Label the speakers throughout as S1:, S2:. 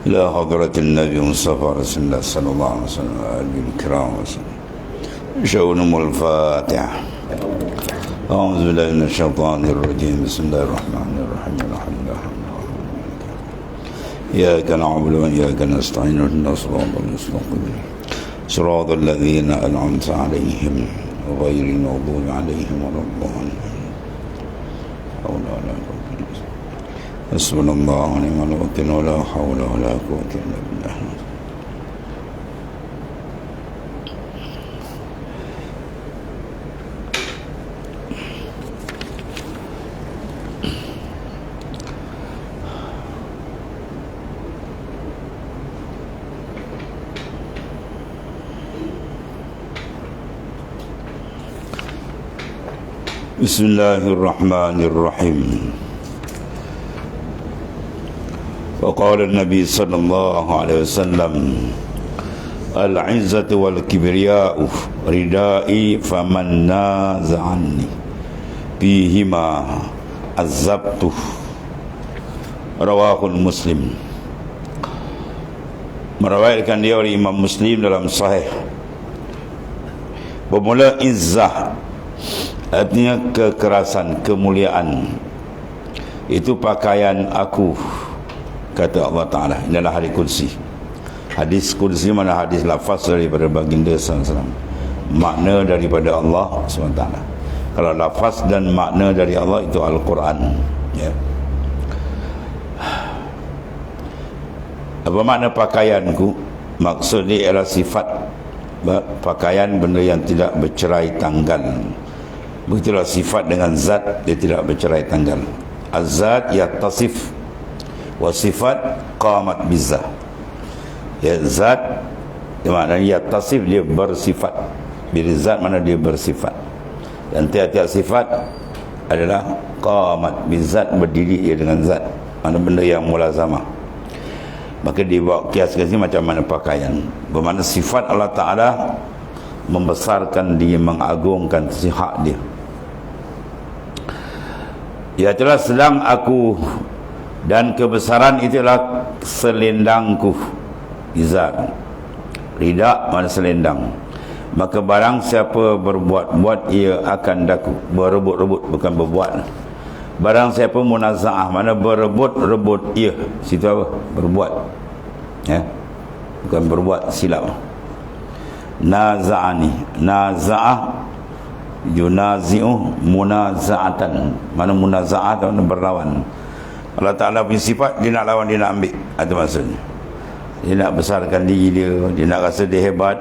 S1: إلى حضرة النبي مصطفى رسول الله صلى الله عليه وسلم وآله الكرام وسلم. شؤونهم الفاتحة. أعوذ بالله من الشيطان الرجيم. بسم الله الرحمن الرحيم. الحمد لله إياك نعبد وإياك نستعين اهدنا الصراط المستقيم صراط الذين أنعمت عليهم غير المغضوب عليهم ولا الضالين. حسبنا الله ونعم الوكيل ولا حول ولا قوة إلا بالله. بسم الله الرحمن الرحيم. وقال النبي صلى الله عليه وسلم العزة والكبرياء ردائي فمن نازعني فيهما عذبته. Rawahul Muslim. Meriwayatkan dia oleh Imam Muslim dalam Sahih. Bermula izzah, artinya kekerasan, kemuliaan, itu pakaian aku, kata Allah Ta'ala. Inilah hadis kursi. Hadis kursi mana hadis lafaz daripada baginda SAW, makna daripada Allah SWT. Kalau lafaz dan makna dari Allah itu Al-Quran, ya. Apa makna pakaianku? Maksudnya ialah sifat pakaian, benda yang tidak bercerai tanggal. Begitulah sifat dengan zat, dia tidak bercerai tanggal. Az-zat yattasif wa sifat qamat bizzah. Ya, zat maknanya yattasif, dia bersifat. Bila zat mana dia bersifat. Dan tiap-tiap sifat adalah qamat bizzat, berdiri ia dengan zat. Mana benda yang mulazamah. Maka dibawa kias ke sini macam mana pakaian. Bermakna sifat Allah Ta'ala membesarkan dia, mengagungkan hak dia. Ya telah sedang aku, dan kebesaran itulah selendangku. Izar, rida mana selendang. Maka barang siapa berbuat-buat, ia akan daku. Berebut-rebut, bukan berbuat. Barang siapa munaza'ah, mana berebut-rebut, ia situ apa? Berbuat, ya, bukan berbuat silap. Naza'ani, naza'ah yunazi'u munaza'atan. Mana munaza'ah tu berlawan. Allah Ta'ala punya sifat, dia nak lawan, dia nak ambil. Itu maksudnya. Dia nak besarkan diri dia nak rasa dia hebat.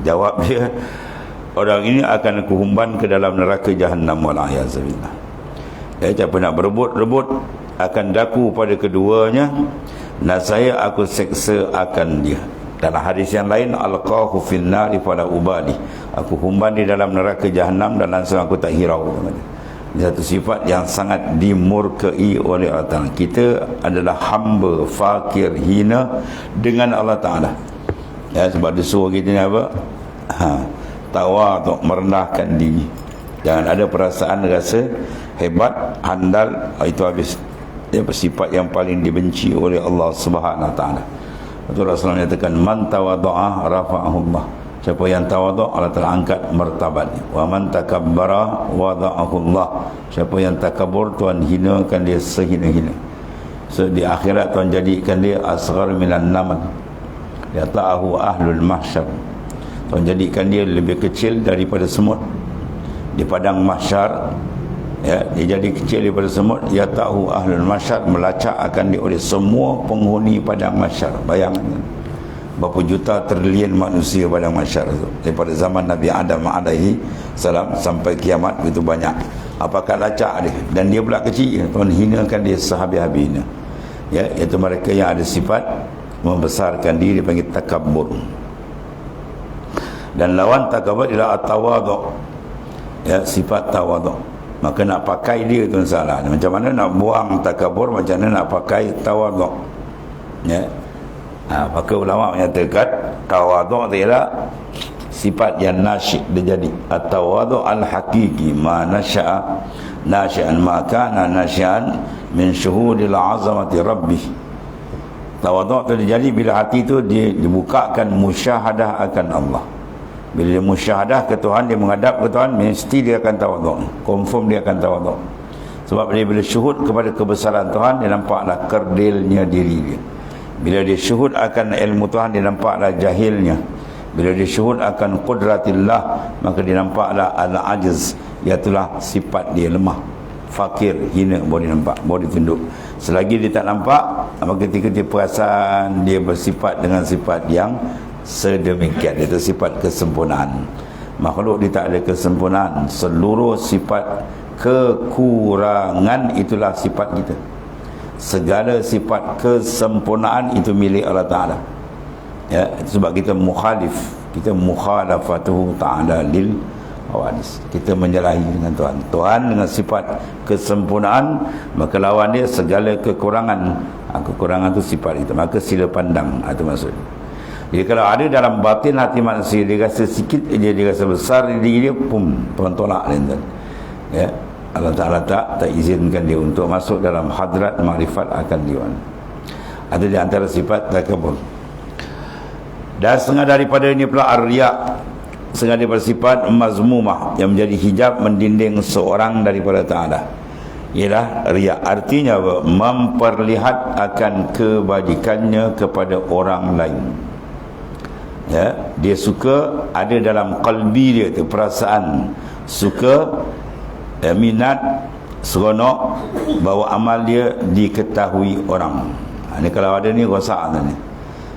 S1: Jawab dia, orang ini akan aku humban ke dalam neraka Jahannam wal'ayazabillah. Siapa nak berebut-rebut, akan daku pada keduanya, dan saya aku seksa akan dia. Dalam hadis yang lain, alqahu fin nari fala ubali, aku humban di dalam neraka Jahannam dan langsung aku tak hirau. Ini satu sifat yang sangat dimurkai oleh Allah Ta'ala. Kita adalah hamba, fakir, hina dengan Allah Ta'ala, ya, sebab dia suruh kita ni apa? Tawaduk, merendahkan diri. Jangan ada perasaan rasa hebat, handal, itu habis. Dia sifat yang paling dibenci oleh Allah Subhanahu Wa Ta'ala. Rasulullah menyatakan, man tawaddu'a rafa'ahullah. Siapa yang tawaddu', Allah telah angkat martabatnya. Wa man takabbara wada'ahullah. Siapa yang takabur, Tuhan hinakan dia sehina-hina. So di akhirat Tuhan jadikan dia asghar minan namal, ya ta'ahu ahlul mahsyar. Tuhan jadikan dia lebih kecil daripada semut di padang mahsyar, ya, dia jadi kecil daripada semut. Ya ta'ahu ahlul mahsyar, melacak akan dia oleh semua penghuni padang mahsyar. Bayangkan berapa juta trilion manusia padang mahsyar itu, daripada zaman Nabi Adam alaihi salam sampai kiamat, begitu banyak. Apakah lacak dia, dan dia pula kecil. Tuhan hinakan dia sehabis-habisnya, ya, iaitu mereka yang ada sifat membesarkan diri, dipanggil takabbur. Dan lawan takabbur ialah at-tawadhu', ya, sifat tawadhu'. Maka nak pakai dia tu salah. Macam mana nak buang takabur, macam mana nak pakai tawadhu', ya. Maka ulama menyatakan tawadhu' ialah sifat yang nasyid, dia jadi at-tawadhu' al-haqiqi, ma nasya'a nasyi'an, ma kana nasyi'an min syuhudil azamati rabbih. Tawaduk tu terjadi bila hati tu dibukakan musyahadah akan Allah. Bila dia musyahadah ke Tuhan, dia menghadap ke Tuhan, mesti dia akan tawaduk, confirm dia akan tawaduk. Sebab dia bila syuhud kepada kebesaran Tuhan, dia nampaklah kerdilnya diri dia. Bila dia syuhud akan ilmu Tuhan, dia nampaklah jahilnya. Bila dia syuhud akan qudratillah, maka dia nampaklah al-ajiz, iaitulah sifat dia lemah, fakir, hina, boleh nampak, boleh tunduk. Selagi dia tak nampak, maka ketika dia perasan dia bersifat dengan sifat yang sedemikian, itu sifat kesempurnaan. Makhluk dia tak ada kesempurnaan, seluruh sifat kekurangan itulah sifat kita. Segala sifat kesempurnaan itu milik Allah Ta'ala. Ya, sebab kita mukhalif, kita mukhalafatuhu ta'ala lil hawadis. Kita menyalahi dengan Tuhan. Tuhan dengan sifat kesempurnaan, maka lawan dia segala kekurangan. Kekurangan itu sifat kita, maka sila pandang, itu maksud. Jadi kalau ada dalam batin hati manusia, dia rasa sikit, dia rasa besar diri dia, pum, Tuhan tolak dia. Ya, Allah Ta'ala tak izinkan dia untuk masuk dalam hadrat makrifat akan Tuhan. Ada di antara sifat takabur. Dan setengah daripada ini pula ar-riya, setengah daripada sifat mazmumah yang menjadi hijab mendinding seorang daripada Ta'ala, ialah riya. Artinya apa? Memperlihat akan kebajikannya kepada orang lain. Ya, dia suka, ada dalam qalbi dia tu perasaan suka, minat, seronok bahawa amal dia diketahui orang. Ini kalau ada ni rosak ni.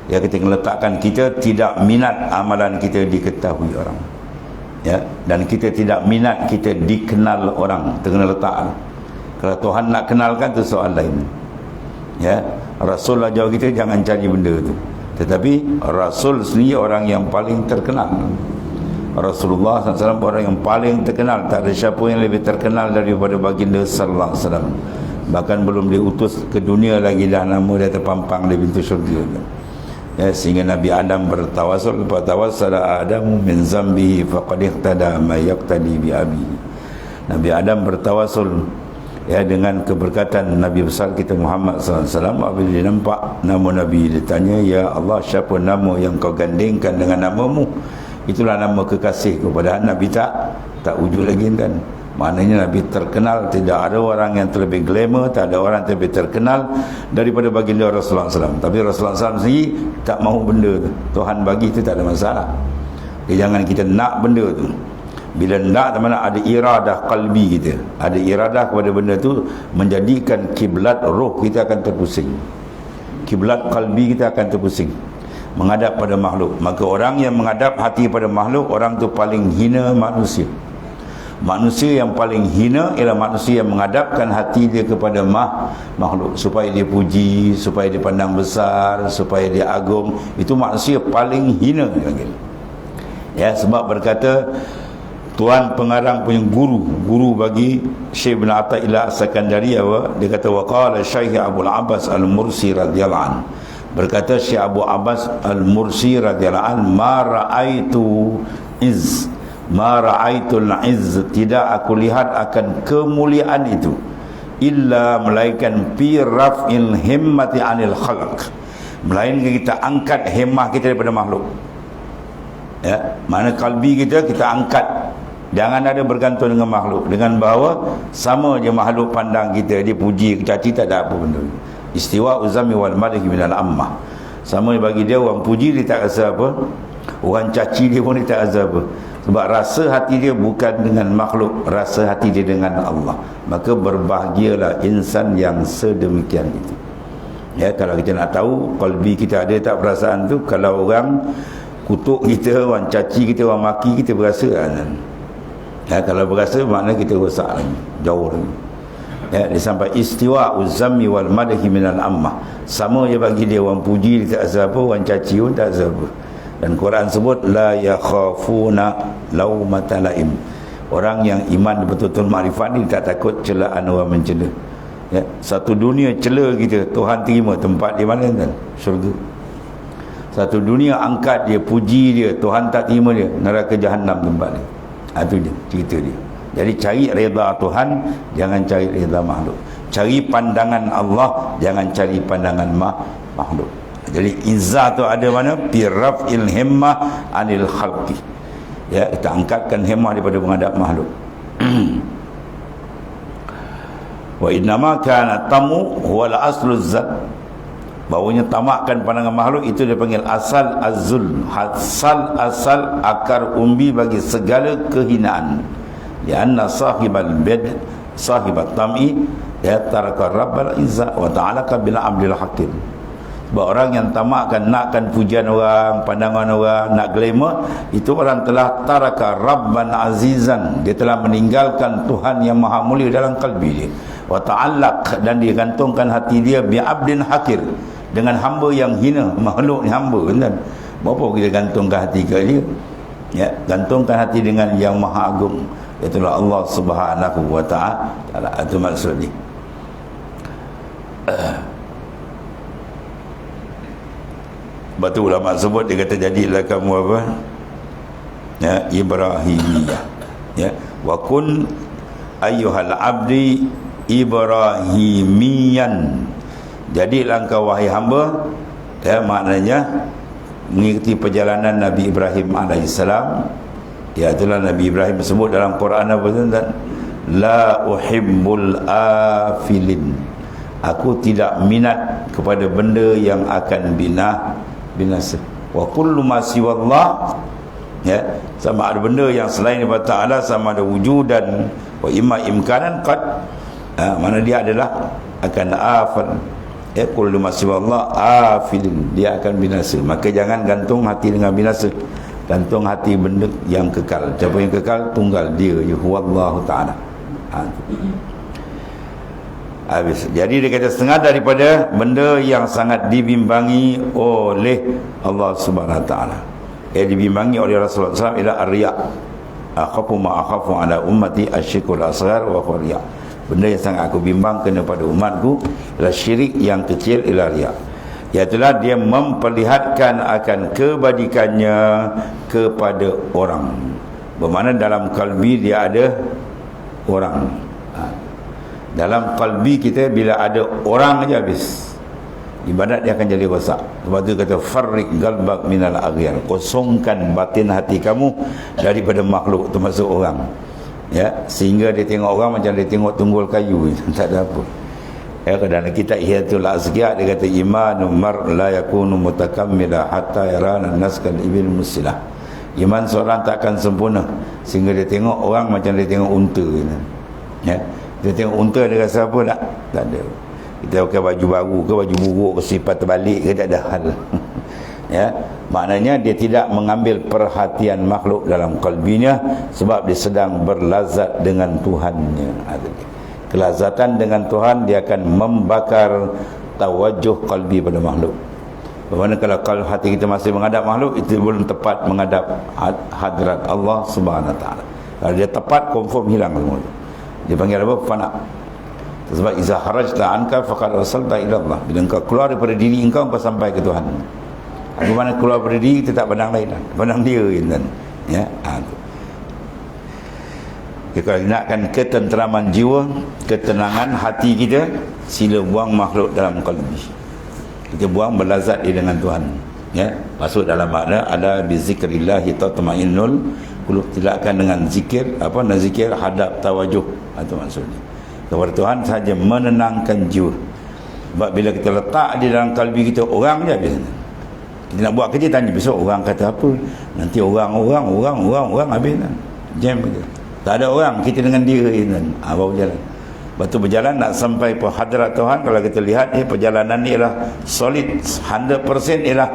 S1: Ya, kita letakkan kita tidak minat amalan kita diketahui orang. Ya, dan kita tidak minat kita dikenal orang, kena letak. Kalau Tuhan nak kenalkan tu soal lain. Ya, Rasul ajar kita jangan cari benda tu. Tetapi Rasul sendiri orang yang paling terkenal. Rasulullah SAW orang yang paling terkenal. Tak ada siapa yang lebih terkenal daripada baginda sallallahu alaihi wasallam. Bahkan belum diutus ke dunia lagi dah nama dia terpampang di pintu syurga. Ya, sehingga Nabi Adam bertawasul, tawassala Adamu min zambihi faqad ihtada ma yaqtadi bi abi. Nabi Adam bertawasul, ya, dengan keberkatan Nabi besar kita Muhammad SAW. Apabila dia nampak nama Nabi, dia tanya, ya Allah, siapa nama yang kau gandingkan dengan namamu? Itulah nama kekasih kepada Nabi. Tak wujud lagi kan. Maknanya Nabi terkenal. Tidak ada orang yang terlebih glamour, tak ada orang yang lebih terkenal daripada baginda Rasulullah SAW. Tapi Rasulullah SAW sendiri tak mahu benda tu. Tuhan bagi itu tak ada masalah. Jangan kita nak benda tu. Bila nak, mana ada iradah qalbi kita, ada iradah kepada benda tu, menjadikan kiblat roh kita akan terpusing, kiblat qalbi kita akan terpusing, menghadap pada makhluk. Maka orang yang menghadap hati pada makhluk, orang tu paling hina manusia. Manusia yang paling hina ialah manusia yang menghadapkan hati dia kepada makhluk, supaya dia puji, supaya dia pandang besar, supaya dia agung. Itu manusia paling hina. Ya, sebab berkata Tuan pengarang punya guru bagi Syekh bin Athaillah As-Sakandari, dia kata waqala Syekh Abu Abbas Al-Mursi radhiyallahu anhu, berkata Syekh Abu Abbas Al-Mursi radhiyallahu anhu, ma ra'aitul izz, tidak aku lihat akan kemuliaan itu, illa melainkan fi raf'il himmati 'anil khalq, melainkan kita angkat himmah kita daripada makhluk. Ya, mana kalbi kita angkat. Jangan ada bergantung dengan makhluk, dengan bahawa sama je makhluk pandang kita, dia puji, caci, tak ada apa benda. Istiwa uzami wal madhi minal ammah. Sama bagi dia, orang puji dia tak rasa apa, orang caci dia pun dia tak rasa apa. Sebab rasa hati dia bukan dengan makhluk, rasa hati dia dengan Allah. Maka berbahagialah insan yang sedemikian itu. Ya, kalau kita nak tahu qalbi kita ada tak perasaan tu, kalau orang kutuk kita, orang caci kita, orang maki kita, berasa kan? Ya, kalau berasa, maknanya kita rosak lagi, jauh lagi. Ya, dia sampai istiwa uzami wal madhi minal ammah. Sama je bagi dia, orang puji dia tak rasa apa, orang caci pun tak rasa apa. Dan Quran sebut la yakhafuna laumata laim. Orang yang iman betul-betul makrifat ni tak takut celaan orang mencela. Ya, satu dunia cela kita, Tuhan terima. Tempat di mana kan? Syurga. Satu dunia angkat dia, puji dia, Tuhan tak terima dia, neraka jahanam tempat dia. Itu dia cerita dia. Jadi cari redha Tuhan, jangan cari redha makhluk. Cari pandangan Allah, jangan cari pandangan makhluk. Jadi izzah tu ada mana? Biraf'il himmah anil khalqi. Ya, kita angkatkan himmah daripada menghadap makhluk. Wa innama kana tamu huwa al-aslu zat. Baunya tamakkan pandangan makhluk itu dipanggil asal azul, asal akar umbi bagi segala kehinaan. Ya anna sahibal bid sahibat tam'i ya taraka rabbal izza wa ta'alaka bil abdil hakim. Sebab orang yang tamakkan, nakkan pujian orang, pandangan orang, nak glamour, itu orang telah taraka rabban azizan, dia telah meninggalkan Tuhan yang maha mulia dalam kalbi dia. Wa ta'allaq, dan dia gantungkan hati dia bi abdin hakir, dengan hamba yang hina, makhluk ni hamba kan. Berapa kita gantungkan hati ke dia? Ya, gantungkan hati dengan yang maha agung, iaitu Allah Subhanahu wa ta'ala. Itu maksud ni. Batu ulama sebut, dia kata jadilah kamu apa? Ya, Ibrahimiyah. Ya, wa kun ayyuhal abdi Ibrahimiyan. Jadilah engkau wahai hamba, ya, maknanya mengikuti perjalanan Nabi Ibrahim alaihissalam. Ya, itulah Nabi Ibrahim sebut dalam Quran apa tu? La uhibbul afilin. Aku tidak minat kepada benda yang akan binasa. Wa kullu ma siwallah, ya, sama ada benda yang selain daripada Ta'ala, sama ada wujudan wa imma imkanan qad, mana dia adalah akan afal. Ya, kullu ma siwallah afilin, dia akan binasa. Maka jangan gantung hati dengan binasa, gantung hati benda yang kekal. Siapa yang kekal? Tunggal dia je, wallahu ta'ala. Habis. Jadi dia kata setengah daripada benda yang sangat dibimbangi oleh Allah Subhanahu Wa Taala, dibimbangi oleh Rasulullah SAW ialah ar-riya. Akhafu ma akhafu ala ummati asyirkul asghar wa riya. Benda yang sangat aku bimbang kena pada umatku ialah syirik yang kecil, ialah riya. Iaitulah dia memperlihatkan akan kebajikannya kepada orang. Bermakna dalam kalbi dia ada orang. Dalam kalbi kita bila ada orang aja habis, ibadat dia akan jadi rosak. Sebab tu kata farriq qalbak minal aghyar, kosongkan batin hati kamu daripada makhluk, termasuk orang. Ya, sehingga dia tengok orang macam dia tengok tunggul kayu, tak ada apa. Ya, dalam kitab Ihyatul Azkiyah dia kata imanu mar la yakunu mutakammila hatta yarana an-nas kal ibil musilah. Iman seorang takkan sempurna sehingga dia tengok orang macam dia tengok unta. Ya, dia tengok unta, dia rasa apa tak? Tak ada. Kita pakai baju baru ke baju buruk ke sifat terbalik ke, tak ada hal. Ya, maknanya dia tidak mengambil perhatian makhluk dalam kalbinya sebab dia sedang berlazat dengan Tuhannya. Kelazatan dengan Tuhan dia akan membakar tawajuh kalbi pada makhluk. Bagaimana kalau hati kita masih menghadap makhluk, itu belum tepat menghadap hadrat Allah Subhanahu Wa Taala. Kalau dia tepat, confirm hilang semua. Dia panggil apa? Fana. Sebab iza harajta anka faqad arsalta ila Allah. Bila engkau keluar daripada diri engkau sampai ke Tuhan. Bagaimana keluar daripada diri, kita tak pandang lain, pandang dia kan. Ya, kalau nakkan ketenteraman jiwa, ketenangan hati kita, sila buang makhluk dalam kalbi. Kita buang, berlazat dengan Tuhan. Ya, masuk dalam makna ada bi zikrillah tatma'innul qulub, tidakkan dengan zikir apa, dengan zikir hadap tawajuh, itu maksudnya kepada Tuhan saja menenangkan jiwa. Sebab bila kita letak di dalam kalbi kita orang je biasanya. Kita nak buat kerja, tanya besok orang kata apa, nanti orang habis kan, jam begitu. Tak ada orang, kita dengan dia kan, baru jalan. Lepas tu berjalan nak sampai ke hadrat Tuhan. Kalau kita lihat perjalanan ni ialah solid 100% ialah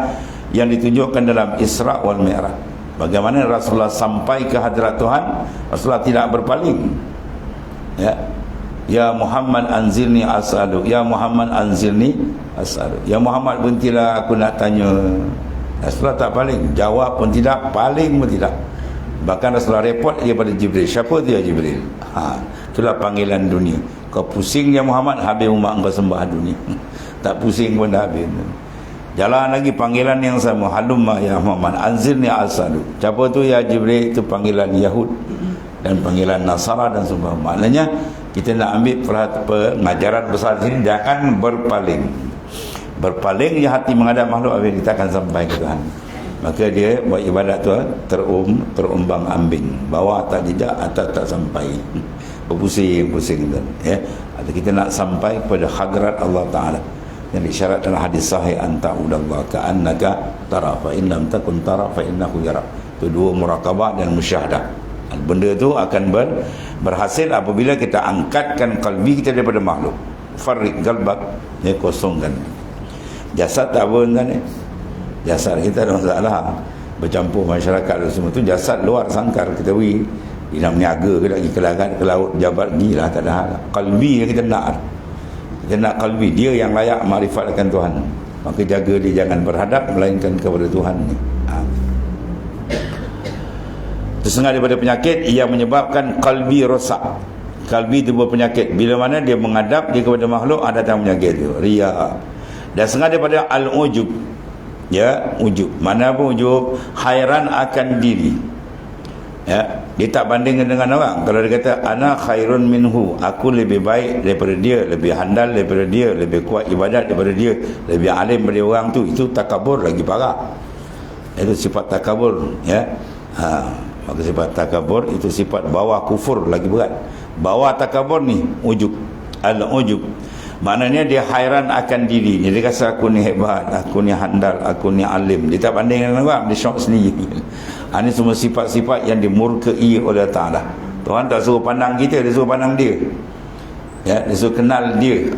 S1: yang ditunjukkan dalam Isra wal Mi'raj. Bagaimana Rasulullah sampai ke hadrat Tuhan, Rasulullah tidak berpaling. Ya, ya Muhammad anzilni as'alu, ya Muhammad anzilni as'alu, ya Muhammad berhentilah aku nak tanya. Rasulullah tak paling, jawab pun tidak, paling pun tidak. Bahkan Rasulullah report dia pada Jibril. Siapa dia Jibril? Itulah panggilan dunia. Kau pusing ya Muhammad, habis umat kau sembah dunia. Tak pusing pun dah habis. Jalan lagi panggilan yang sama, halumma ya Muhammad anzilni as'alu. Siapa tu ya Jibril? Itu panggilan Yahud dan panggilan Nasara dan semua. Maknanya kita nak ambil pengajaran besar sini, jangan berpaling. Berpaling je hati menghadap makhluk, habis kita akan sampai ke Tuhan. Maka dia buat ibadat tu terumbang ambing, bawah tak jejak, atas tak sampai, berpusing-pusing tu, ya. Atau kita nak sampai kepada hadrat Allah Ta'ala yang disyarat dalam hadis sahih, anta'udallah ka'annaka tara fa in lam takun tara fa innahu yara. Itu dua murakabah dan musyahadah. Benda tu akan berhasil apabila kita angkatkan kalbi kita daripada makhluk. Farrik qalbak, ya, kosongkan. Jasad tak apa kan, jasad kita ada masalah, bercampur masyarakat semua tu, jasad luar sangkar, kita pergi di nak meniaga ke, lagi ke laut, ke laut jabat, gilah, tak ada hal. Kalbi yang kita nak kalbi dia yang layak makrifat akan Tuhan, maka jaga dia jangan berhadap melainkan kepada Tuhan ni. Tersengat daripada penyakit yang menyebabkan kalbi rosak. Kalbi itu berpenyakit bila mana dia menghadap dia kepada makhluk, ada datang penyakit tu, riya. Dan sengaja daripada al-ujub, ya, ujub. Mana pun ujub, hairan akan diri, ya. Dia tak bandingkan dengan orang. Kalau dia kata ana khairun minhu, aku lebih baik daripada dia, lebih handal daripada dia, lebih kuat ibadat daripada dia, lebih alim daripada orang tu, itu takabur lagi parah. Itu sifat takabur, ya. Maka sifat takabur itu sifat bawah kufur, lagi berat. Bawah takabur ni ujub, al-ujub. Maknanya dia hairan akan diri. Dia rasa aku ni hebat, aku ni handal, aku ni alim. Dia tak banding dengan orang, dia syok sendiri. Ini semua sifat-sifat yang dimurkai oleh Ta'ala. Tuhan tak suruh pandang kita, dia suruh pandang dia, ya, dia suruh kenal dia.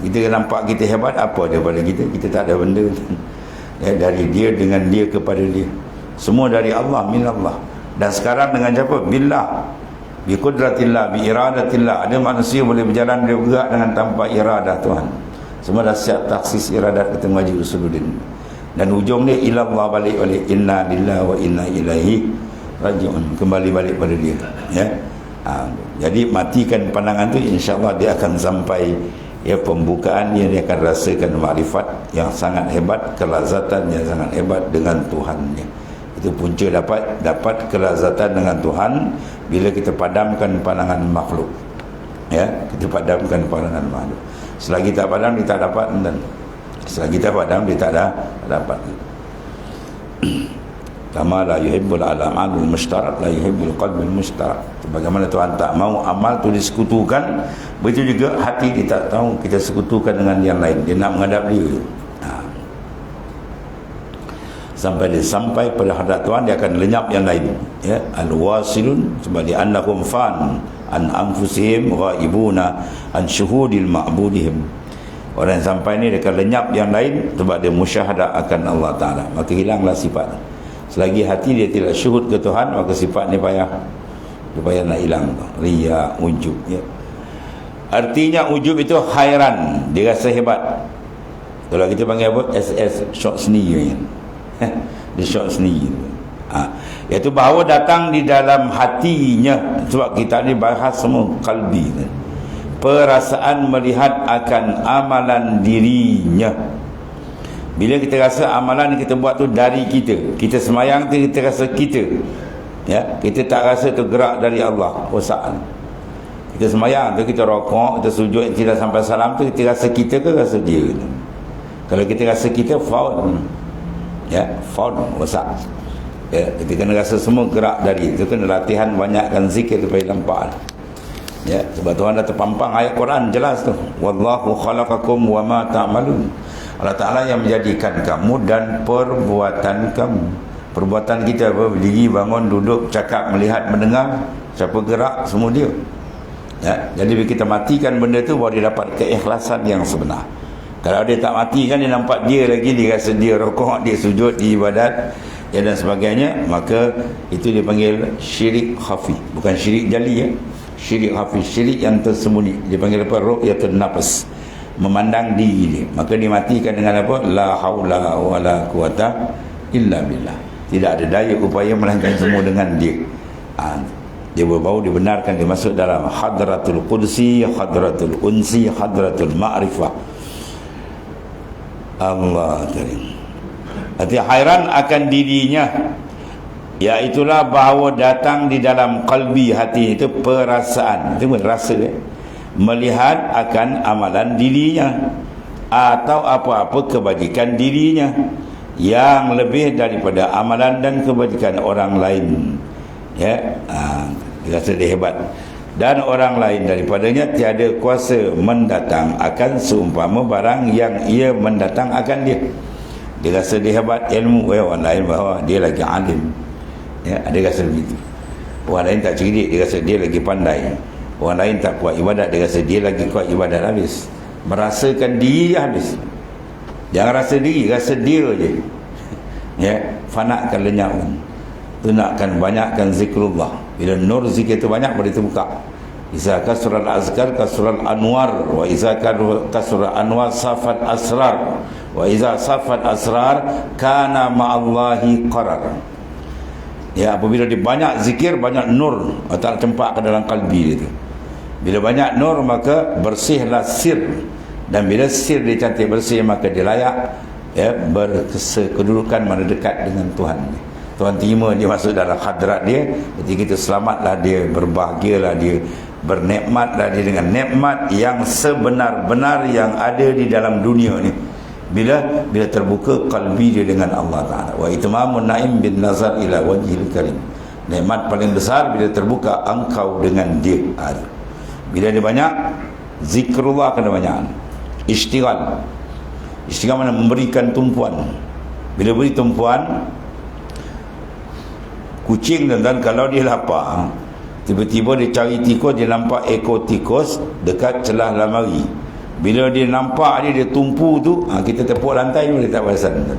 S1: Kita nampak kita hebat, apa daripada kita? Kita tak ada benda, ya, dari dia, dengan dia, kepada dia. Semua dari Allah, minallah. Dan sekarang dengan siapa? Billah, bi qudratillah, bi iradatillah. Ada manusia boleh berjalan, dia bergerak dengan tanpa iradah Tuhan. Semua dah siap taksis iradat kita mengaji usuluddin. Dan ujung dia ilallah, balik inna lillahi wa inna ilaihi raji'un, kembali balik pada dia, ya. Jadi matikan pandangan tu, insya-Allah dia akan sampai, ya, pembukaan dia akan rasakan makrifat yang sangat hebat, kelazatan yang sangat hebat dengan Tuhannya. Itu punca dapat kelazatan dengan Tuhan bila kita padamkan pandangan makhluk, ya, kita padamkan pandangan makhluk. Selagi tak padam, dia tak dapat, dan selagi tak padam, dia tak dapat. Kama la yuhibbul amalul mushtarak la yuhibbul qalbul mushtarak. Bagaimana Tuhan tak mau amal tu disekutukan, begitu juga hati dia tak tahu kita sekutukan dengan yang lain. Dia nak menghadap dia, sampai pada hadrat Tuhan, dia akan lenyap yang lain, ya. Al-wasilun, sebab dia annahum fan an anfusihim ghaibuna an syuhudil ma'budihim. Orang yang sampai ni dia akan lenyap yang lain sebab dia musyahadah akan Allah Ta'ala, maka hilanglah sifat. Selagi hati dia tidak syuhud ke Tuhan, maka sifat ni payah nak hilang. Riya, ujub, ya. Artinya ujub itu hairan, dia rasa hebat. Kalau kita panggil apa? SS, syok sendiri, dia syok sendiri, iaitu bahawa datang di dalam hatinya. Sebab kita ni bahas semua kalbi, perasaan melihat akan amalan dirinya. Bila kita rasa amalan yang kita buat tu dari kita semayang tu kita rasa kita, ya, kita tak rasa tu gerak dari Allah. Kita semayang tu, kita rokok, kita sujud, kita sampai salam tu, kita rasa kita ke rasa dia? Kalau kita rasa kita, faul, ya, faul, wasak, ya. Kita kena rasa semua gerak dari itu. Kena latihan banyakkan zikir supaya nampak, ya. Sebab Tuhan dah terpampang ayat Quran jelas tu, wallahu khalaqakum wa ma ta'malun. Allah Ta'ala yang menjadikan kamu dan perbuatan kamu. Perbuatan kita apa? Berdiri, bangun, duduk, cakap, melihat, mendengar, siapa gerak, semua dia, ya. Jadi bila kita matikan benda tu, baru dia dapat keikhlasan yang sebenar. Kalau dia tak mati kan, dia nampak dia lagi, dia rasa dia rokok, dia sujud, dia ibadat, ya, dan sebagainya, maka itu dipanggil syirik khafi, bukan syirik jali, ya. Syirik khafi, syirik yang tersembunyi, dia panggil apa? Ru'yatun nafs, memandang diri dia. Maka dimatikan dengan apa? La haula wala quwata illa billah. Tidak ada daya upaya melainkan semua dengan dia. Dia berbau dibenarkan, dia masuk dalam hadratul qudsi, hadratul unsi, hadratul ma'rifah. Allah Karim. Arti hairan akan dirinya, iaitulah bahawa datang di dalam kalbi, hati itu perasaan, itu rasa, melihat akan amalan dirinya atau apa-apa kebajikan dirinya yang lebih daripada amalan dan kebajikan orang lain. Ya, dia rasa dia hebat. Dan orang lain daripadanya tiada kuasa mendatang akan seumpama barang yang ia mendatang akan dia. Dia rasa dia hebat ilmu, orang lain bahawa dia lagi alim. Ya, dia rasa begitu. Orang lain tak cerdik, dia rasa dia lagi pandai. Orang lain tak kuat ibadat, dia rasa dia lagi kuat ibadat habis. Merasakan diri habis. Jangan rasa diri, rasa dia je. Ya, fanakan lenyapkan. Tunakkan, banyakkan zikrullah. Bila nur zikir itu banyak, boleh terbuka. Iza kasral azkar kasral anwar, wa iza kasral anwar safat asrar, wa iza safat asrar kana ma'allahi qarar. Ya, apabila dia banyak zikir, banyak nur tak cempak ke dalam kalbi dia tu. Bila banyak nur, maka bersihlah sir. Dan bila sir dia cantik bersih, maka dia layak berkedudukan mana dekat dengan Tuhan. Tuhan terima dia masuk dalam hadrat dia. Ketika itu selamatlah dia, berbahagialah dia, bernikmatlah dia dengan nikmat yang sebenar-benar yang ada di dalam dunia ni. Bila terbuka kalbi dia dengan Allah Ta'ala. Wa itmamun na'im bin nazar ila wajhil karim. Nikmat paling besar bila terbuka engkau dengan dia. Bila dia banyak, zikrullah kena banyak. Istighal mana memberikan tumpuan. Bila beri tumpuan, kucing dan kalau dia lapar, tiba-tiba dia cari tikus, dia nampak ekor tikus dekat celah lamari. Bila dia nampak dia tumpu tu, kita tepuk lantai pun dia tak perasan.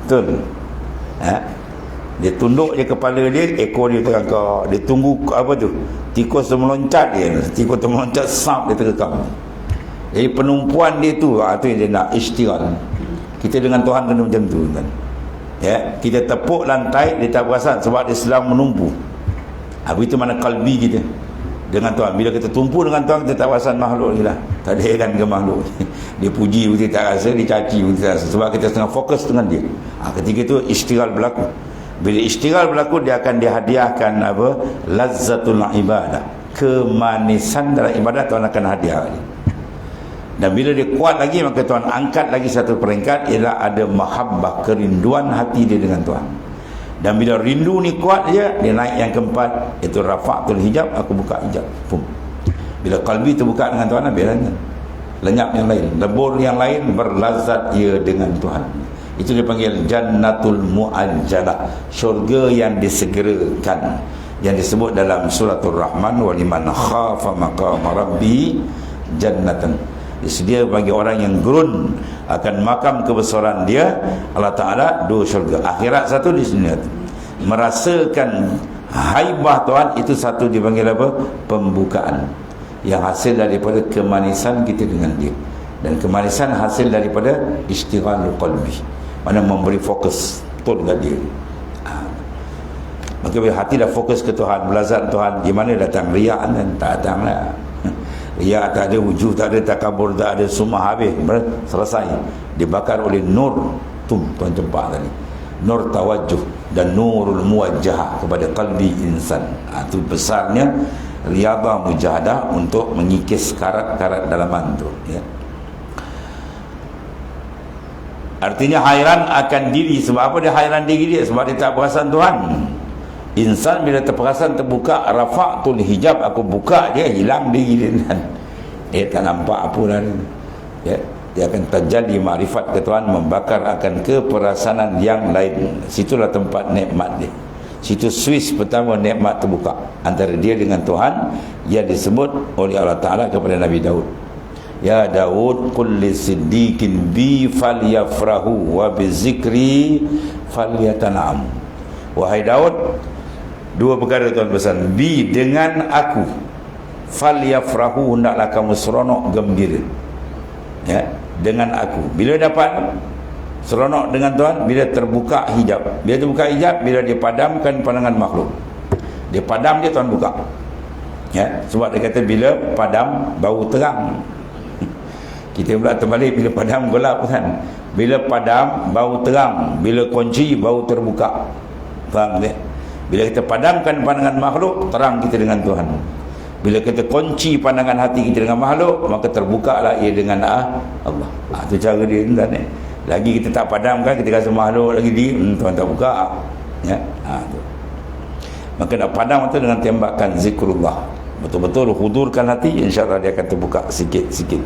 S1: Betul. Dia tunduk je kepala dia, ekor dia terangkak. Dia tunggu apa tu, tikus tu meloncat dia. Tikus tu meloncat, sap dia terkekang. Jadi penumpuan dia tu, tu yang dia nak istighal. Kita dengan Tuhan kena macam tu kan. Ya, kita tepuk lantai dia tak perasan sebab dia sedang menumpu. Itu mana kalbi kita dengan Tuhan. Bila kita tumpu dengan Tuhan, kita tak perasan makhluk ni lah. Tak ada heran ke makhluk. Dia puji kita tak rasa, dia caci kita tak rasa, sebab kita setengah fokus dengan dia. Ketika itu istighal berlaku. Bila istighal berlaku, dia akan dihadiahkan apa? Lazzatul ibadah. Kemanisan dalam ibadat Tuhan akan hadiah. Dan bila dia kuat lagi, maka Tuhan angkat lagi satu peringkat, ialah ada mahabbah, kerinduan hati dia dengan Tuhan. Dan bila rindu ni kuat je, dia naik yang keempat, iaitu rafa'tul hijab, aku buka hijab. Pum. Bila kalbi terbuka dengan Tuhan, biarlah lenyap yang lain, lebur yang lain, berlazat ia dengan Tuhan. Itu dipanggil jannatul mu'ajjalah, syurga yang disegerakan, yang disebut dalam suratul Rahman, wa liman khafa maqama rabbi jannatan. Dia bagi orang yang gerun akan makam kebesaran dia, Allah Ta'ala, dua syurga. Akhirat satu, di sini merasakan haibah Tuhan, itu satu dipanggil apa? Pembukaan, yang hasil daripada kemanisan kita dengan dia. Dan kemanisan hasil daripada istighalul qalbi, mana memberi fokus betul kat dia. Maka bila hati dah fokus ke Tuhan, belazat Tuhan, di mana datang riak dan tak datang lah. Riak tak ada, wujud tak ada, takabur tak ada, semua habis, selesai, dibakar oleh nur. Tuan cempak tadi, nur tawajjuh dan nurul muwajjah kepada qalbi insan. Itu besarnya riyadhah mujahadah untuk mengikis karat-karat dalaman tu, ya. Artinya hairan akan diri. Sebab apa dia hairan diri dia? Sebab dia tak perasan Tuhan. Insan bila terperasan, terbuka rafa'tul hijab, aku buka dia, hilang diri dia. Dia tak nampak apa dah. Ya, dia akan terjadi makrifat ke Tuhan, membakar akan keperasanan yang lain. Situlah tempat nikmat dia. Situ Swiss pertama nikmat terbuka antara dia dengan Tuhan, yang disebut oleh Allah Ta'ala kepada Nabi Daud. Ya Daud, qul lisiddiqin bi falyafrahu wa bizikri falyatanam. Wahai Daud, dua perkara Tuhan pesan. Bi, dengan aku, falyafrahu, hendaklah kamu seronok gembira, ya, dengan aku. Bila dapat seronok dengan Tuhan, bila terbuka hijab. Bila terbuka hijab, bila dia padamkan pandangan makhluk, dia padam dia, Tuhan buka, ya. Sebab dia kata bila padam baru terang. Kita pula terbalik, bila padam gelap kan. Bila padam baru terang, bila kunci baru terbuka. Faham tak? Bila kita padamkan pandangan makhluk, terang kita dengan Tuhan. Bila kita kunci pandangan hati kita dengan makhluk, maka terbukalah ia dengan Allah. Itu cara dia tuan ni. Lagi kita tak padamkan, kita rasa makhluk lagi tuan tak buka. Ya. Tu. Maka nak padam itu dengan tembakan zikrullah. Betul-betul hudurkan hati, insya-Allah dia akan terbuka sikit-sikit.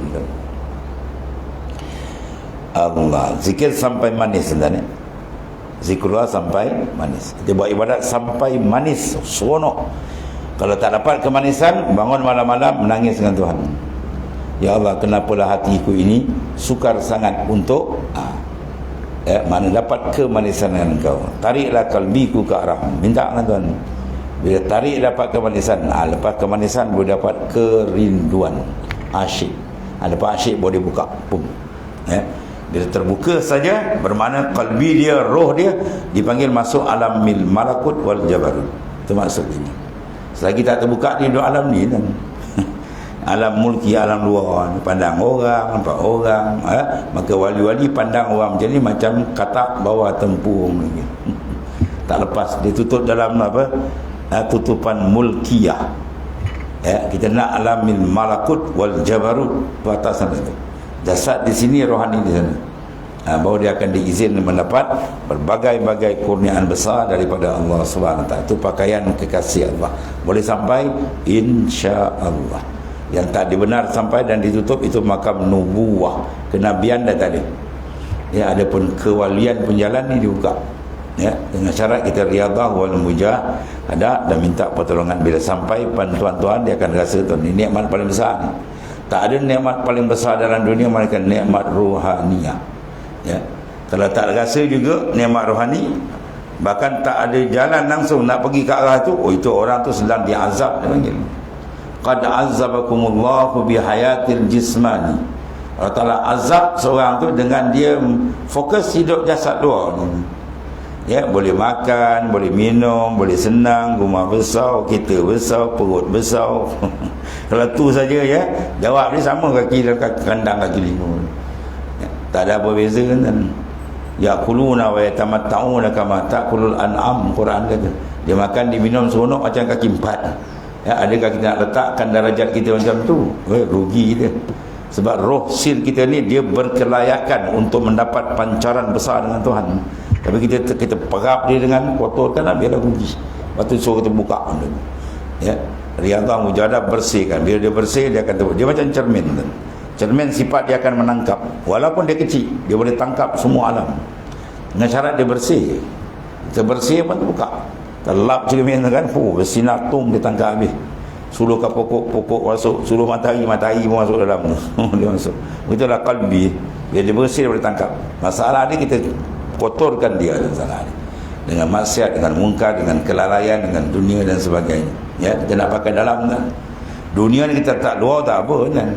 S1: Allah, zikir sampai manis tuan ni. Zikrullah sampai manis. Kita buat ibadat sampai manis, seronok. Kalau tak dapat kemanisan, bangun malam-malam menangis dengan Tuhan. Ya Allah, kenapalah hatiku ini sukar sangat untuk mana dapat kemanisan dengan Engkau. Tariklah kalbiku ke arah. Minta dengan Tuhan. Bila tarik dapat kemanisan, lepas kemanisan boleh dapat kerinduan. Asyik. Lepas asyik boleh buka. Pum. Bila terbuka saja, bermakna kalbi dia, roh dia dipanggil masuk alam mil malakut wal jabarut. Itu maksud ini. Selagi tak terbuka, dia duduk alam ni kan. Alam mulki, alam luar, pandang orang, nampak orang, maka wali-wali pandang orang macam ni macam katak bawah tempurung lagi. Tak lepas, dia tutup dalam apa? Tutupan mulkiyah. Kita nak alam min malakut wal jabarut, batasan itu. Jasad di sini, rohani di sana. Bahawa dia akan diizinkan mendapat berbagai-bagai kurniaan besar daripada Allah Subhanahu Wa Taala. Itu pakaian kekasih Allah. Boleh sampai insya-Allah. Yang tak dibenar sampai dan ditutup itu makam nubuwah, kenabian dah tadi. Ya, adapun kewalian penjalan ni dibuka. Ya, dengan syarat kita riyadhah wal mujahadah dan minta pertolongan. Bila sampai tuan-tuan dia akan rasa tuan ini nikmat paling besar ni. Tak ada nikmat paling besar dalam dunia melainkan nikmat rohaniyah. Ya. Kalau tak rasa juga nikmat rohani, bahkan tak ada jalan langsung nak pergi ke arah tu, itu orang tu sedang diazab, dia panggil. Qad azabakumullahu bihayatil jismani. Allah Ta'ala azab seorang tu dengan dia fokus hidup jasad luar ni. Ya, boleh makan, boleh minum, boleh senang, rumah besar, kereta besar, perut besar. Kalau tu saja ya, jawab dia sama kaki dalam kandang kaki lima. Ya, tak ada apa beza kan. Yaquluna wa yatamatta'una kama ta'kulul an'am, Quran kata. Dia makan, diminum seronok macam kaki empat. Ya, adakah kita nak letakkan darjat kita macam tu? Rugi kita. Sebab roh sil kita ni dia berkelayakan untuk mendapat pancaran besar dengan Tuhan. Tapi kita perap dia dengan kotorkan, biarlah rugi. Lepas tu suruh kita buka. Ya, riyadhah mujahadah, bersihkan. Bila dia bersih, dia akan terbuka. Dia macam cermin. Cermin sifat dia akan menangkap. Walaupun dia kecil, dia boleh tangkap semua alam. Dengan syarat dia bersih. Kita bersih pun terbuka. Terlap cermin kan, bersinar tum, dia tangkap habis. Suluh ke pokok-pokok masuk, suluh matahari pun masuk dalam. Dia masuk. Begitulah kalbi. Bila dia bersih, dia boleh tangkap. Masalah dia, kita kotorkan dia masalah dia. Dengan maksiat, dengan mungkar, dengan kelalaian, dengan dunia dan sebagainya. Ya, kita nak pakai dalam kan. Dunia ni kita tak luar tak apa kan.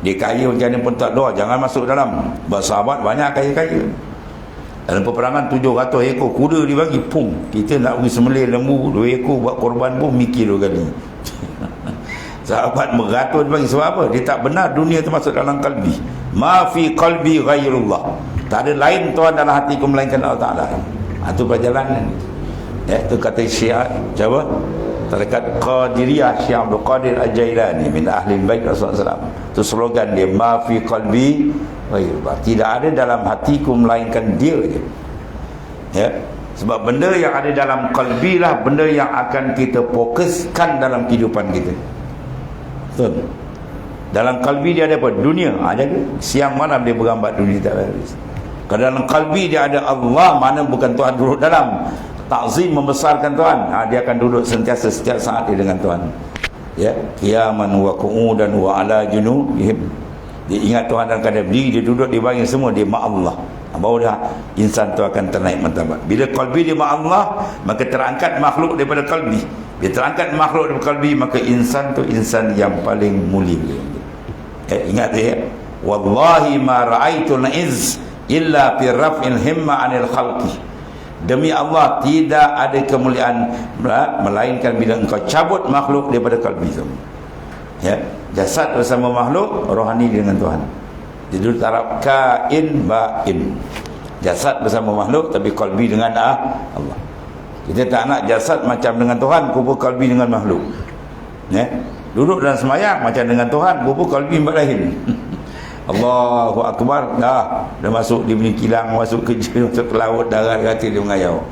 S1: Dia kaya macam ni pun tak luar, jangan masuk dalam. Bersahabat banyak kaya-kaya. Dalam peperangan 700 ekor kuda dibagi, pum. Kita nak pergi sembelih lembu 2 ekor buat korban pun mikir 2 kali. Sahabat beratur dibagi. Sebab apa? Dia tak benar dunia tu masuk dalam kalbi. Ma fi qalbi ghairullah. Tak ada lain Tuhan dalam hatiku melainkan Allah Ta'ala. Itu perjalanan. Ya, itu kata Syiah, siapa? Tarekat Qadiriyah, Syekh Abdul Qadir Al-Jailani min ahli bait Rasulullah SAW. Itu slogan dia, ma fi qalbi ghairullah. Tidak ada dalam hatiku melainkan dia je. Ya. Sebab benda yang ada dalam qalbi lah benda yang akan kita fokuskan dalam kehidupan kita. Betul. Dalam kalbi dia ada apa? Dunia. Jaga. Siang malam dia bergambar dunia tak habis. Kalau dalam kalbi dia ada Allah, mana bukan Tuhan duduk dalam. Ta'zim, membesarkan Tuhan. Dia akan duduk sentiasa setiap saat dia dengan Tuhan. Ya, qiyaman wa qu'udan wa ala junubihim. Dia ingat Tuhan dalam keadaan berdiri, dia duduk, dia bangun semua, dia ma' Allah. Baru dah insan tu akan ternaik martabat. Bila kalbi dia ma' Allah, maka terangkat makhluk daripada kalbi. Bila terangkat makhluk daripada kalbi, maka insan tu insan yang paling mulia. Ingat dia, wallahi ma ra'aitul izz illa fi raf'il himma 'anil khalqi. Demi Allah, tidak ada kemuliaan melainkan bila engkau cabut makhluk daripada kalbi kamu. Ya, jasad bersama makhluk, rohani dengan Tuhan. Jadi taraf kain bain. Jasad bersama makhluk tapi kalbi dengan Allah. Kita tak nak jasad macam dengan Tuhan, kubur kalbi dengan makhluk. Ya. Duduk dalam semayang macam dengan Tuhan, rupa kalbi lain. Allahu Akbar, dah masuk dia punya kilang, masuk ke masuk ke laut, darat kata dia mengayau.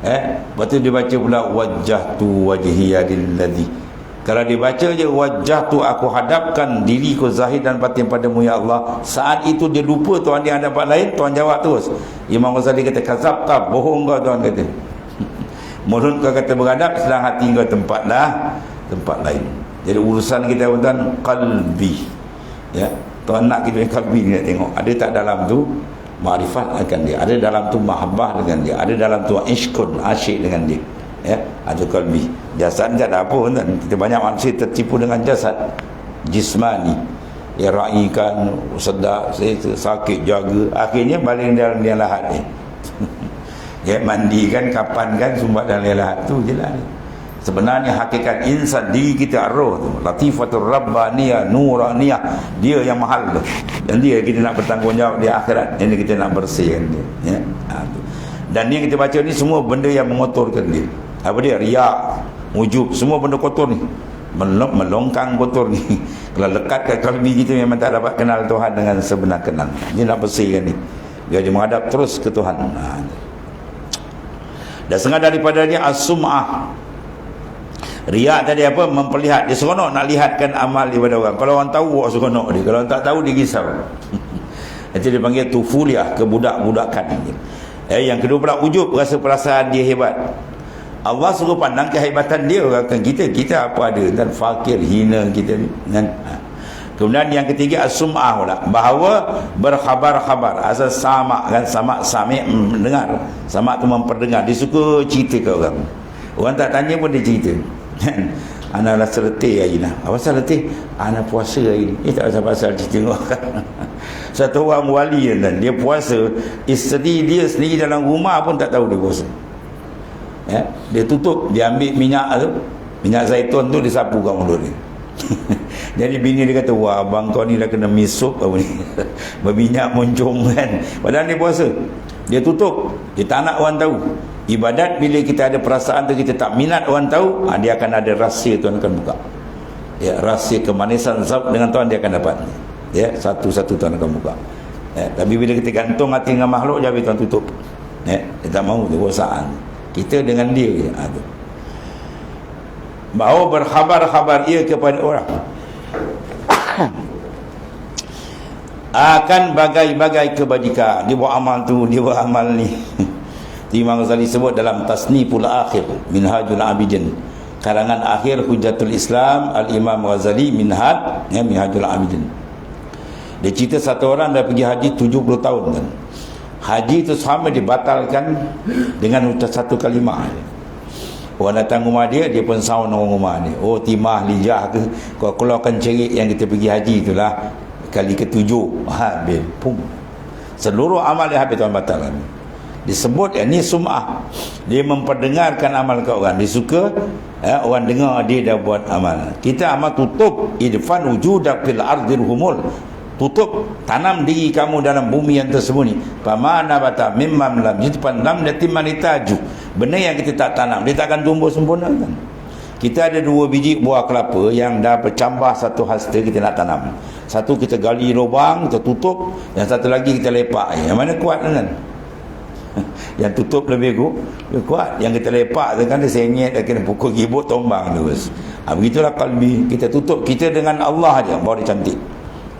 S1: Lepas tu dia baca pula wajjahtu wajhiya lilladzi. Kalau dia baca je wajjahtu, aku hadapkan diriku zahir dan batin padamu ya Allah. Saat itu dia lupa Tuhan di hadapan lain, Tuhan jawab terus. Imam Ghazali kata kazabta, bohong kau Tuhan kata. Mulut kau kata beradab, sedang hati kau tempat lain. Jadi urusan kita tuan qalbi. Ya, Tuhan nak kita kalbi ni, nak tengok ada tak dalam tu makrifat akan dia, ada dalam tu mahabbah dengan dia, ada dalam tu ishqun, asyik dengan dia. Ya, ada kalbi. Jasad tak ada apa tuan. Kita banyak manusia tertipu dengan jasad jismani. Ya, raikan, sedar, sakit, jaga, akhirnya balik dalam dia lahat ni. Ya, mandi kan, kapan kan, sumbat dalam dia lahat tu je lah. Sebenarnya hakikat insan diri kita roh tu, latifatul rabbaniyah nuraniyah, dia yang mahal tu, dan dia kita nak bertanggungjawab di akhirat. Ini kita nak bersihkan dia, ya. Dan yang kita baca ni semua benda yang mengotorkan dia. Apa dia? Riak, ujub, semua benda kotor ni, melongkang kotor ni. Kalau lekat kat kalbi kita memang tak dapat kenal Tuhan dengan sebenar kenal. Dia nak bersihkan ni, dia menghadap terus ke Tuhan. Dan setengah daripadanya as-sum'ah. Riak tadi apa? Memperlihat. Dia seronok nak lihatkan amal daripada orang. Kalau orang tahu, orang seronok dia. Kalau orang tak tahu, dia risau. Itu dia panggil tufuliah, kebudak-budakan. Yang kedua pula ujub, rasa perasaan dia hebat. Allah suruh pandang kehebatan dia, orang kita apa ada, dan fakir, hina kita ni. Kemudian yang ketiga as-sum'ah pula, bahawa berkhabar-khabar. Asal sama kan, sami' mendengar. Sama tu memperdengar. Dia suka cerita ke orang. Orang tak tanya pun dia cerita. Anak rasa letih hari ni. Apa pasal letih? Anak puasa hari ni. Tak pasal cerita orang. Satu orang wali dan dia puasa, isteri dia sendiri dalam rumah pun tak tahu dia puasa. Ya? Dia tutup, dia ambil minyak tu, minyak zaitun tu, dia sapu kat mulut dia. Jadi bini dia kata, wah abang kau ni dah kena misuk apa ni. Berminyak moncong kan. Padahal dia puasa. Dia tutup, dia tak nak orang tahu. Ibadat bila kita ada perasaan tu, kita tak minat orang tahu, dia akan ada rahsia Tuhan akan buka. Ya, rahsia kemanisan zat dengan Tuhan dia akan dapat. Ya, satu-satu Tuhan akan buka. Ya, tapi bila kita gantung hati dengan makhluk, jadi Tuhan tutup. Ya, dia tak mahu tu perasaan. Kita dengan dia je. Tu. Bahawa berkhabar-khabar ia kepada orang akan bagai-bagai kebajikan. Dia buat amal tu, dia buat amal ni. Imam Ghazali sebut dalam Tasniful Akhir Minhajul Abidin, karangan akhir Hujatul Islam Al-Imam Ghazali, Minhajul Abidin. Dia cerita satu orang dah pergi haji 70 tahun kan. Haji itu sama dibatalkan dengan satu kalimah. Orang datang rumah dia, dia pun sound orang rumah dia. Oh, timah lijah ke, kau keluarkan cerik yang kita pergi haji itulah, kali ke-7 habis pum. Seluruh amal dia habis, Tuhan batalkan. Disebut ni sum'ah. Dia memperdengarkan amal ke orang. Dia suka orang dengar dia dah buat amal. Kita amal tutup, idfan wujudak fil ardil humul. Tutup, tanam diri kamu dalam bumi yang tersembunyi. Pamana bata mimman lam yutpan lam yatimalitaju. Benda yang kita tak tanam, dia tak akan tumbuh sempurna kan. Kita ada 2 biji buah kelapa yang dah bercambah satu hasta, kita nak tanam. Satu kita gali lubang, kita tutup, yang satu lagi kita lepak. Yang mana kuat kan? Yang tutup lebih kuat. Yang kita lepak tu kan, dia sengit, dia kena pukul kibut, tombang terus. Begitulah kalbi. Kita tutup kita dengan Allah aja, baru dia cantik.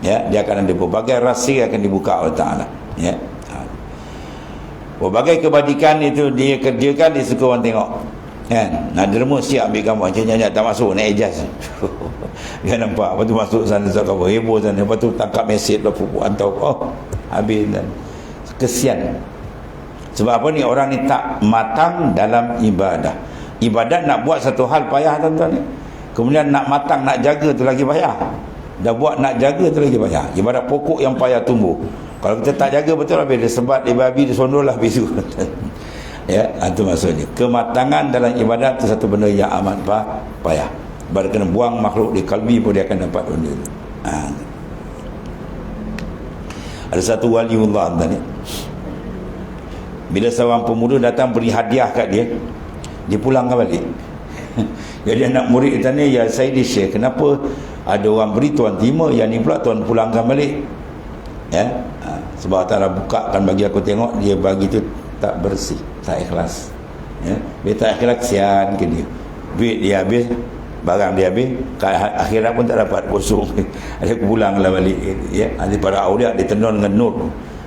S1: Ya, dia akan ada berbagai rahsia akan dibuka oleh Ta'ala. Ya. Berbagai kebajikan itu dia kerjakan, dia suka orang tengok. Kan? Nak derma siap ambil gambar, nyanyi tak masuk, naik ijaz. Dia nampak, lepas tu masuk sana, kau heboh sana, lepas tu tangkap mesej lah, hantar, habis kan. Kesian. Sebab apa ni, orang ni tak matang dalam ibadah. Ibadat nak buat satu hal payah tuan-tuan. Kemudian nak matang, nak jaga tu lagi payah. Dah buat nak jaga tu lagi payah. Ibadat pokok yang payah tumbuh. Kalau kita tak jaga betul, habis dia sebat, dia babi, dia sondol lah habis tu. Ya, itu maksudnya. Kematangan dalam ibadat tu satu benda yang amat payah. Baru kena buang makhluk di kalbi pun dia akan dapat benda tu. Ada satu waliullah tadi. Bila seorang pemuda datang beri hadiah kat dia, dia pulang balik. Jadi anak murid tanya, ya Sayyidi Syekh, kenapa ada orang beri tuan terima, yang ni pula tuan pulangkan balik? Ya, sebab Allah bukakan bagi aku tengok, dia bagi tu tak bersih, tak ikhlas. Ya, dia tak ikhlas, kesian ke dia. Duit dia habis, barang dia habis, akhirat pun tak dapat, kosong. Ada pulanglah balik. Ya, ada para awliya ditenun dengan nur.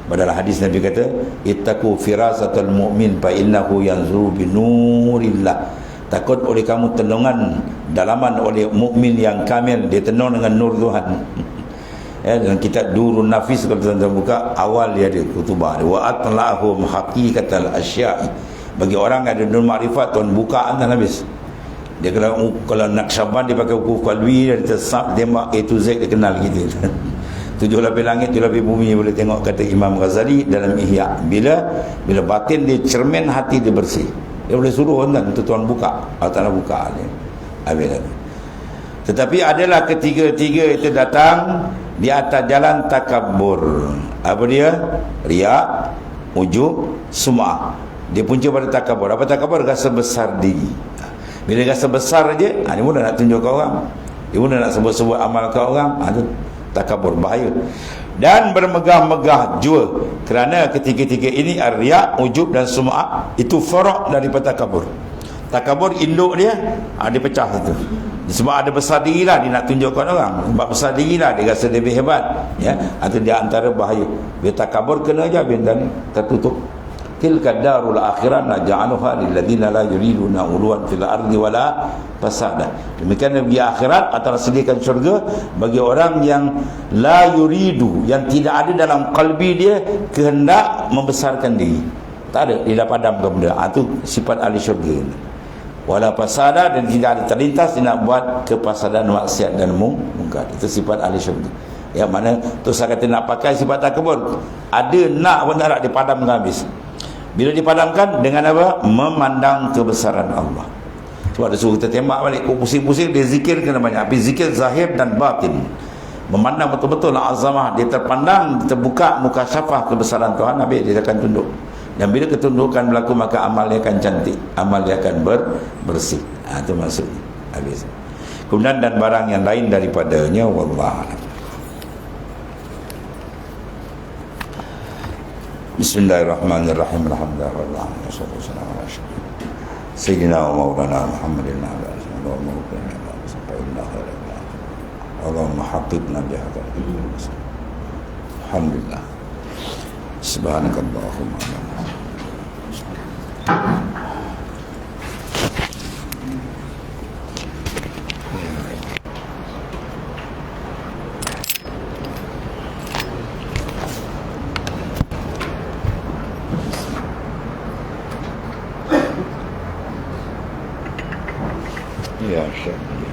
S1: Padahal hadis Nabi kata, ittaqu firasatul mu'min fa innahu yanzuru bi nurillah. Takut oleh kamu tenungan dalaman oleh mukmin yang kamil, dia tenun dengan nur Tuhan. Ya, dalam kitab Durun Nafis, kalau tuan-tuan buka, awal dia ada kutubah wa atlahum haqiqatal asya'. Bagi orang yang ada nur makrifat, tuan buka antan habis. Dia kalau Naqsyaband dia pakai buku Qalbi, dia tersap tembak A to Z, dia kenal gitu. 7 lapis langit, 7 lapis bumi, boleh tengok kata Imam Ghazali dalam Ihya. Bila batin dia cermin, hati dia bersih. Dia boleh suruh tuan buka. Allah Ta'ala buka dia. Habis. Tetapi adalah ketiga-tiga itu datang di atas jalan takabur. Apa dia? Riya, ujub, sum'ah. Dia punca pada takabur. Apa takabur? Rasa besar diri. Bila rasa besar je, dia mudah nak tunjuk ke orang. Dia mudah nak sebut-sebut amal ke orang. Itu takabur, bahaya. Dan bermegah-megah jua. Kerana ketiga-tiga ini, riya, ujub dan sum'ah, itu farak daripada takabur. Takabur induk dia, dia pecah itu. Sebab ada besar diri lah, dia nak tunjukkan orang. Sebab besar diri lah, dia rasa lebih hebat. Ya, itu dia antara bahaya. Bila takabur kena je, bintang ni tertutup. Tilka darul akhirah naj'aluha lil ladzina la yuriduna uluwan fil ardi wala fasada. Demikian bagi akhirat atau sediakan syurga bagi orang yang la yuridu, yang tidak ada dalam kalbi dia kehendak membesarkan diri. Tak ada, dia dah padamkan benda. Itu sifat ahli syurga. Wala fasada, dan tidak ada terlintas dia nak buat kepasadan, maksiat dan mungkar. Itu sifat ahli syurga. Yang mana tu saya kata nak pakai sifat takabur, ada nak pun tak nak, dipadamkan habis. Bila dipadamkan dengan apa? Memandang kebesaran Allah. Sebab dia suruh kita tembak balik, kok pusing-pusing, dia zikir kena banyak. Tapi zikir zahir dan batin. Memandang betul-betul azamah, dia terpandang, terbuka muka syafah kebesaran Tuhan, habis dia akan tunduk. Dan bila ketundukan berlaku, maka amal dia akan cantik, amal dia akan bersih. Itu maksudnya. Habis. Kemudian dan barang yang lain daripadanya, wallahu. Bismillahirrahmanirrahim. Alhamdulillah. Wassalatu ala Sayyidina wa maulana Muhammadin wa ala alihi wa sahbihi. Allahumma haqqibna bihadha. Alhamdulillah. Subhanakallahumma wa ya Syekh.